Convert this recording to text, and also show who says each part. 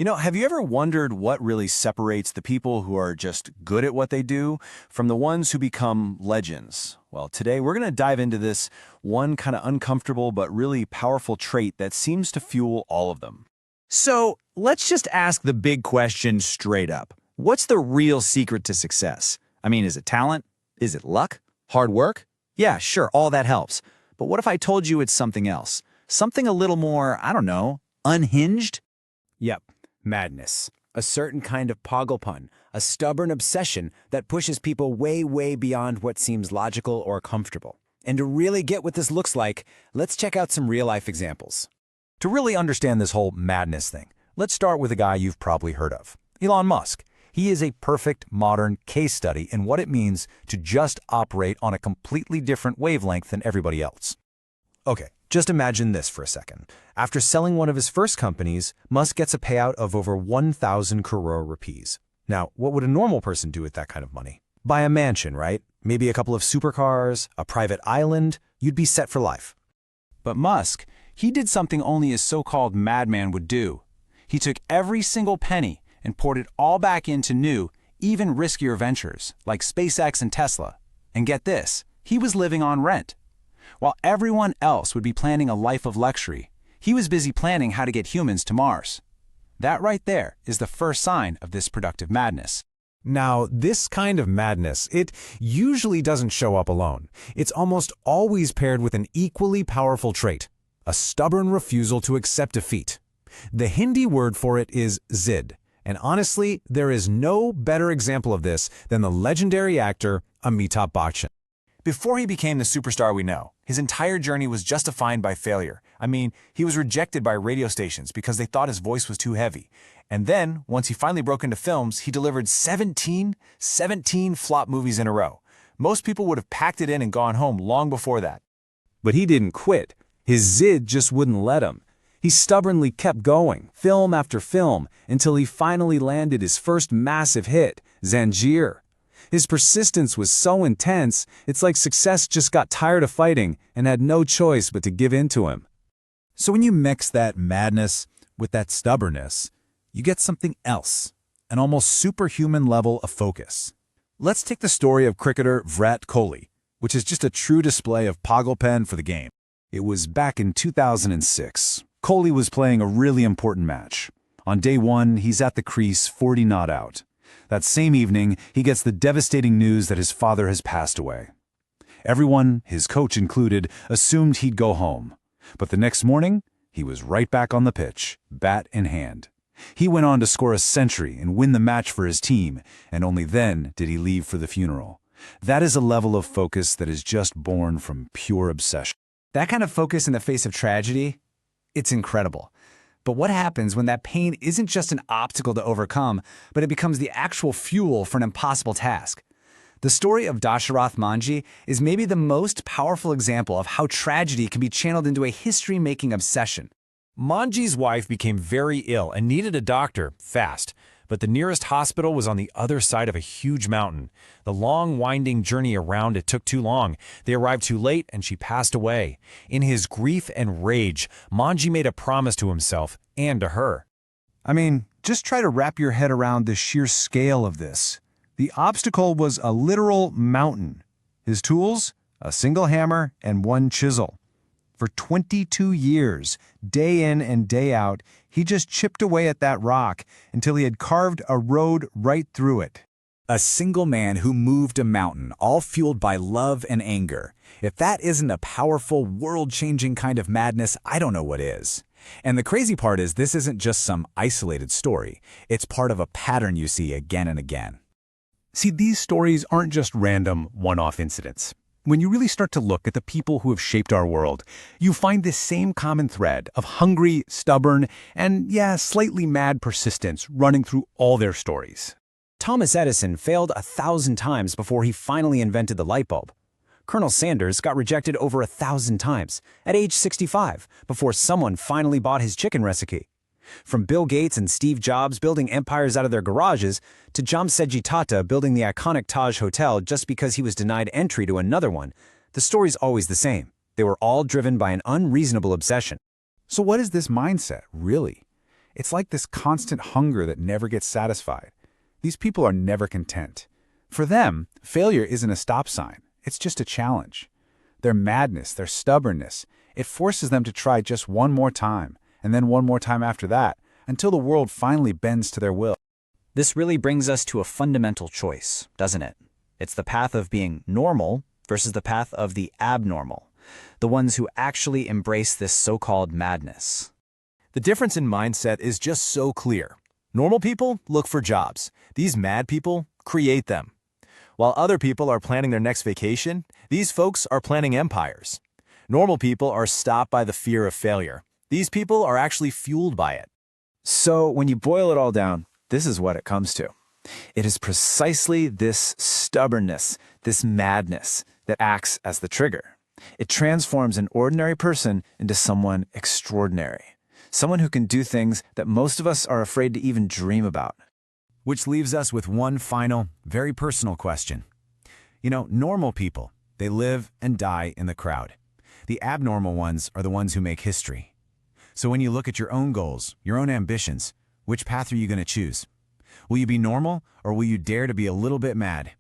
Speaker 1: Have you ever wondered what really separates the people who are just good at what they do from the ones who become legends? Well, today we're going to dive into this one kind of uncomfortable but really powerful trait that seems to fuel all of them.
Speaker 2: So let's just ask the big question straight up. What's the real secret to success? I mean, is it talent? Is it luck? Hard work? Yeah, sure, all that helps. But what if I told you it's something else? Something a little more, I don't know, unhinged?
Speaker 3: Yep, madness. A certain kind of pogglepun, a stubborn obsession that pushes people way, way beyond what seems logical or comfortable. And to really get what this looks like, let's check out some real-life examples.
Speaker 4: To really understand this whole madness thing, let's start with a guy you've probably heard of, Elon Musk. He is a perfect modern case study in what it means to just operate on a completely different wavelength than everybody else. Okay, just imagine this for a second. After selling one of his first companies, Musk gets a payout of over 1,000 crore rupees. Now, what would a normal person do with that kind of money? Buy a mansion, right? Maybe a couple of supercars, a private island. You'd be set for life.
Speaker 5: But Musk, he did something only a so-called madman would do. He took every single penny and poured it all back into new, even riskier ventures, like SpaceX and Tesla. And get this, he was living on rent. While everyone else would be planning a life of luxury, he was busy planning how to get humans to Mars. That right there is the first sign of this productive madness.
Speaker 4: Now, this kind of madness, it usually doesn't show up alone. It's almost always paired with an equally powerful trait, a stubborn refusal to accept defeat. The Hindi word for it is Zid, and honestly, there is no better example of this than the legendary actor Amitabh Bachchan.
Speaker 1: Before he became the superstar we know, his entire journey was just defined by failure. I mean, he was rejected by radio stations because they thought his voice was too heavy. And then, once he finally broke into films, he delivered 17 flop movies in a row. Most people would have packed it in and gone home long before that.
Speaker 4: But he didn't quit. His Zid just wouldn't let him. He stubbornly kept going, film after film, until he finally landed his first massive hit, Zanjeer. His persistence was so intense, it's like success just got tired of fighting and had no choice but to give in to him. So when you mix that madness with that stubbornness, you get something else, an almost superhuman level of focus. Let's take the story of cricketer Virat Kohli, which is just a true display of pogglepun for the game. It was back in 2006. Kohli was playing a really important match. On day one, he's at the crease 40 not out. That same evening, he gets the devastating news that his father has passed away. Everyone, his coach included, assumed he'd go home. But the next morning, he was right back on the pitch, bat in hand. He went on to score a century and win the match for his team, and only then did he leave for the funeral. That is a level of focus that is just born from pure obsession.
Speaker 2: That kind of focus in the face of tragedy, it's incredible. But what happens when that pain isn't just an obstacle to overcome, but it becomes the actual fuel for an impossible task? The story of Dasharath Manji is maybe the most powerful example of how tragedy can be channeled into a history-making obsession.
Speaker 5: Manji's wife became very ill and needed a doctor fast, but the nearest hospital was on the other side of a huge mountain. The long, winding journey around it took too long. They arrived too late, and she passed away. In his grief and rage, Manji made a promise to himself and to her.
Speaker 4: I mean, just try to wrap your head around the sheer scale of this. The obstacle was a literal mountain. His tools? A single hammer and one chisel. For 22 years, day in and day out, he just chipped away at that rock until he had carved a road right through it.
Speaker 2: A single man who moved a mountain, all fueled by love and anger. If that isn't a powerful, world-changing kind of madness, I don't know what is. And the crazy part is this isn't just some isolated story. It's part of a pattern you see again and again.
Speaker 4: See, these stories aren't just random, one-off incidents. When you really start to look at the people who have shaped our world, you find this same common thread of hungry, stubborn, and slightly mad persistence running through all their stories.
Speaker 3: Thomas Edison failed 1,000 times before he finally invented the light bulb. Colonel Sanders got rejected over 1,000 times at age 65 before someone finally bought his chicken recipe. From Bill Gates and Steve Jobs building empires out of their garages to Jamsetji Tata building the iconic Taj Hotel just because he was denied entry to another one, the story's always the same. They were all driven by an unreasonable obsession.
Speaker 4: So what is this mindset, really?
Speaker 6: It's like this constant hunger that never gets satisfied. These people are never content. For them, failure isn't a stop sign. It's just a challenge. Their madness, their stubbornness, it forces them to try just one more time, and then one more time after that, until the world finally bends to their will.
Speaker 7: This really brings us to a fundamental choice, doesn't it? It's the path of being normal versus the path of the abnormal, the ones who actually embrace this so-called madness.
Speaker 1: The difference in mindset is just so clear. Normal people look for jobs. These mad people create them. While other people are planning their next vacation, these folks are planning empires. Normal people are stopped by the fear of failure. These people are actually fueled by it.
Speaker 3: So when you boil it all down, this is what it comes to. It is precisely this stubbornness, this madness, that acts as the trigger. It transforms an ordinary person into someone extraordinary. Someone who can do things that most of us are afraid to even dream about.
Speaker 1: Which leaves us with one final, very personal question. Normal people, they live and die in the crowd. The abnormal ones are the ones who make history. So when you look at your own goals, your own ambitions, which path are you going to choose? Will you be normal, or will you dare to be a little bit mad?